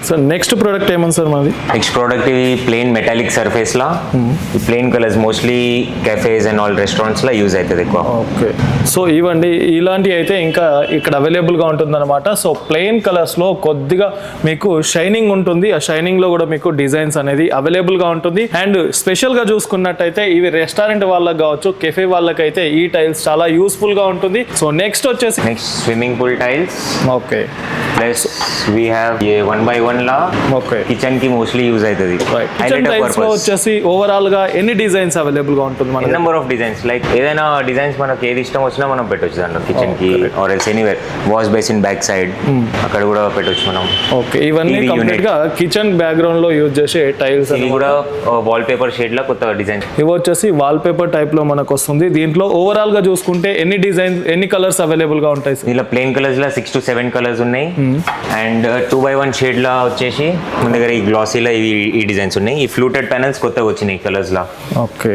So next product ఏమన్నా sir మాది? Next product ఇది ప్లెయిన్ మెటాలిక్ సర్ఫేస్ లా ఈ plain colours mostly cafes and all restaurants లో use అవుతుంది ఎక్కువ. ఓకే, సో ఇవ్వండి ఇలాంటివి అయితే ఇంకా ఇక్కడ అవైలబుల్గా ఉంటుందన్నమాట. సో ప్లెయిన్ కలర్స్లో కొద్దిగా మీకు షైనింగ్ ఉంటుంది, ఆ షైనింగ్లో కూడా మీకు డిజైన్స్ అనేది అవైలబుల్గా ఉంటుంది. అండ్ స్పెషల్గా చూసుకున్నట్టయితే ఇవి రెస్టారెంట్ వాళ్ళకి కావచ్చు, కెఫే వాళ్ళకైతే ఈ టైల్స్ చాలా యూస్ఫుల్గా ఉంటుంది. సో నెక్స్ట్ వచ్చేసి swimming pool tiles. Okay, plus we have 1x1 law okay kitchen కి మోస్ట్లీ యూజ్ అవుతుంది. కిచెన్ టైల్స్ లో వచ్చేసి ఓవరాల్ గా ఎన్ని డిజైన్స్ అవైలబుల్ గా ఉంటుంది? మన నెంబర్ ఆఫ్ డిజైన్స్, లైక్ ఏదైనా డిజైన్స్ మనకి ఏది ఇష్టం వచ్చినా మనం పెట్టొచ్చు దాంట్లో కిచెన్ కి or else anywhere. Wash basin back side అక్కడ కూడా పెట్టొచ్చు మనం. ఓకే, ఇవన్నీ కంప్లీట్ గా కిచెన్ బ్యాక్గ్రౌండ్ లో యూజ్ చేసే టైల్స్. ఇది కూడా వాల్ పేపర్ షేడ్ లా కొత్త డిజైన్. ఇవి వచ్చేసి వాల్ పేపర్ టైప్ లో మనకు వస్తుంది. దీంట్లో ఓవరాల్ గా చూసుకుంటే ఎన్ని డిజైన్స్, ఎన్ని కలర్స్ అవైలబుల్ గా ఉంటాయి? ఇలా plain colours law 6 to 7 colours ఉన్నాయి. అండ్ 2x1 షేడ్ లా వచ్చేసి మన దగ్గర ఈ గ్లాసీలో ఈ డిజైన్స్ ఉన్నాయి. ఈ ఫ్లూటెడ్ ప్యానల్స్ కొత్తగా వచ్చినాయి కలర్స్ లా. ఓకే,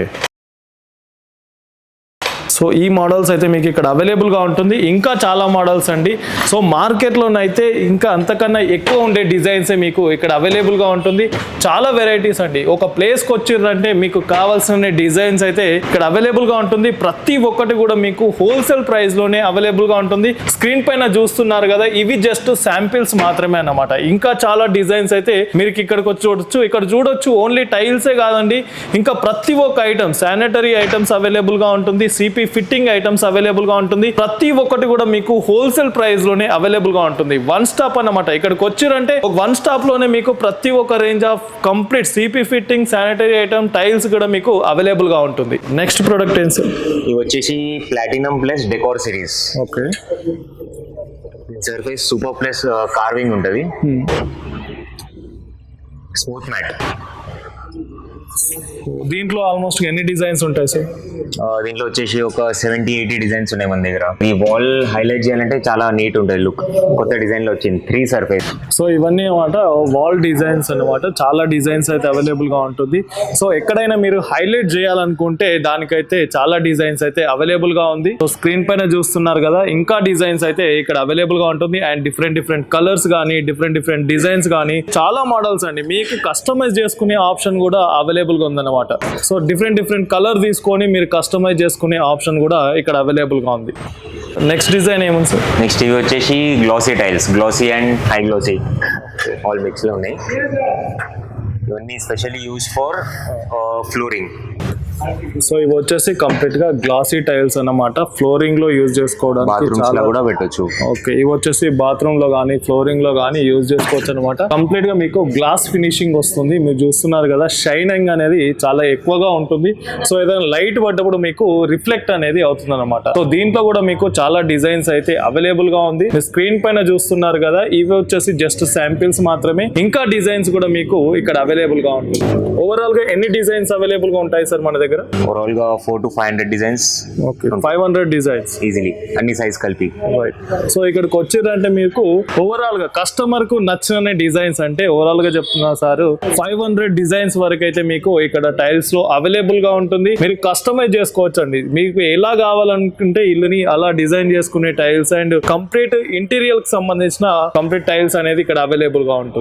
సో ఈ మోడల్స్ అయితే మీకు ఇక్కడ అవైలబుల్గా ఉంటుంది. ఇంకా చాలా మోడల్స్ అండి. సో మార్కెట్లోనైతే ఇంకా అంతకన్నా ఎక్కువ ఉండే డిజైన్సే మీకు ఇక్కడ అవైలబుల్గా ఉంటుంది. చాలా వెరైటీస్ అండి. ఒక ప్లేస్కి వచ్చిర్రంటే మీకు కావాల్సిన డిజైన్స్ అయితే ఇక్కడ అవైలబుల్గా ఉంటుంది. ప్రతి ఒక్కటి కూడా మీకు హోల్సేల్ ప్రైస్లోనే అవైలబుల్గా ఉంటుంది. స్క్రీన్ పైన చూస్తున్నారు కదా, ఇవి జస్ట్ శాంపిల్స్ మాత్రమే అన్నమాట. ఇంకా చాలా డిజైన్స్ అయితే మీరు ఇక్కడికి వచ్చి చూడొచ్చు. ఇక్కడ చూడొచ్చు ఓన్లీ టైల్సే కాదండి, ఇంకా ప్రతి ఒక్క ఐటమ్, శానిటరీ ఐటమ్స్ అవైలబుల్గా ఉంటుంది. సిపి ఫిట్టింగ్ ఐటమ్స్ అవైలబుల్ గా ఉంటుంది. ప్రతి ఒక్కటి కూడా మీకు హోల్సేల్ ప్రైస్ లోనే అవైలబుల్ గా ఉంటుంది. వన్ స్టాప్ అన్నమాట. ఇక్కడికి వచ్చిరంటే వన్ స్టాప్ లోనే మీకు ప్రతి ఒక్క range of complete CP fitting, sanitary item, tiles కూడా మీకు అవైలబుల్ గా ఉంటుంది. నెక్స్ట్ ప్రోడక్ట్ ఏంటి సార్? ఇవి వచ్చేసి platinum plus decor series. Okay, surface super plus carving ఉంటుంది. Smooth matt. దీంట్లో ఆల్మోస్ట్ ఎన్ని డిజైన్స్ ఉంటాయి సార్? దీంట్లో వచ్చేసి ఒక 70-80 డిజైన్స్ ఉన్నాయి మన దగ్గర. ఈ వాల్ హైలైట్ చేయాలంటే చాలా నీట్ ఉంటుంది లుక్. కొత్త డిజైన్ లో వచ్చింది 3 సర్ఫేస్. సో ఇవన్నీ అన్నమాట వాల్ డిజైన్స్ అన్నమాట. చాలా డిజైన్స్ అయితే అవైలబుల్ గా ఉంటుంది. సో ఎక్కడైనా మీరు హైలైట్ చేయాలనుకుంటే దానికైతే చాలా డిజైన్స్ అయితే అవైలబుల్ గా ఉంది. సో స్క్రీన్ పైన చూస్తున్నారు కదా, ఇంకా డిజైన్స్ అయితే ఇక్కడ అవైలబుల్ గా ఉంటుంది. అండ్ డిఫరెంట్ కలర్స్ కానీ, డిఫరెంట్ డిజైన్స్ కానీ, చాలా మోడల్స్ అండి. మీకు కస్టమైజ్ చేసుకునే ఆప్షన్ కూడా అవైలబుల్ గా ఉందన్నమాట. సో డిఫరెంట్ కలర్ తీసుకొని మీరు కస్టమైజ్ చేసుకునే ఆప్షన్ కూడా ఇక్కడ అవైలబుల్ గా ఉంది. నెక్స్ట్ డిజైన్ ఏముంది సార్? నెక్స్ట్ ఇవి వచ్చేసి glossy tiles, glossy and high glossy all mix లో ఉన్నాయి. ఇవన్నీ specially use for flooring. So ఇవి వచ్చేసి కంప్లీట్ గా గ్లాసీ టైల్స్ అన్నమాట. ఫ్లోరింగ్ లో యూజ్ చేసుకోవడానికి కూడా పెట్టొచ్చు. ఓకే, ఇవి వచ్చేసి బాత్రూమ్ లో కానీ, ఫ్లోరింగ్ లో కానీ యూజ్ చేసుకోవచ్చు అనమాట. కంప్లీట్ గా మీకు గ్లాస్ ఫినిషింగ్ వస్తుంది. మీరు చూస్తున్నారు కదా, షైనింగ్ అనేది చాలా ఎక్కువగా ఉంటుంది. సో ఏదైనా లైట్ పడ్డప్పుడు మీకు రిఫ్లెక్ట్ అనేది అవుతుంది అనమాట. సో దీంట్లో కూడా మీకు చాలా డిజైన్స్ అయితే అవైలబుల్ గా ఉంది. మీరు స్క్రీన్ పైన చూస్తున్నారు కదా, ఇవి వచ్చేసి జస్ట్ శాంపిల్స్ మాత్రమే. ఇంకా డిజైన్స్ కూడా మీకు ఇక్కడ అవైలబుల్ గా ఉంటుంది. ఓవరాల్ గా ఎన్ని డిజైన్స్ అవైలబుల్ గా ఉంటాయి సార్ మన దగ్గర? ఓవరాల్ గా 400 to 500 designs. Okay, 500 designs easily, అన్ని సైజ్ కలిపి. రైట్. సో ఇక్కడికి వచ్చిందంటే మీకు ఓవరాల్ గా కస్టమర్ కు నచ్చిన డిజైన్స్ అంటే ఓవరాల్ గా చెప్తున్నా సార్, 500 డిజైన్స్ వరకు అయితే మీకు ఇక్కడ టైల్స్ లో అవైలబుల్ గా ఉంటుంది. మీరు కస్టమైజ్ చేసుకోవచ్చు అండి. మీకు ఎలా కావాలనుకుంటే ఇల్లుని అలా డిజైన్ చేసుకునే టైల్స్ అండ్ కంప్లీట్ ఇంటీరియర్ కి సంబంధించిన కంప్లీట్ టైల్స్ అనేది ఇక్కడ అవైలబుల్ గా ఉంటుంది.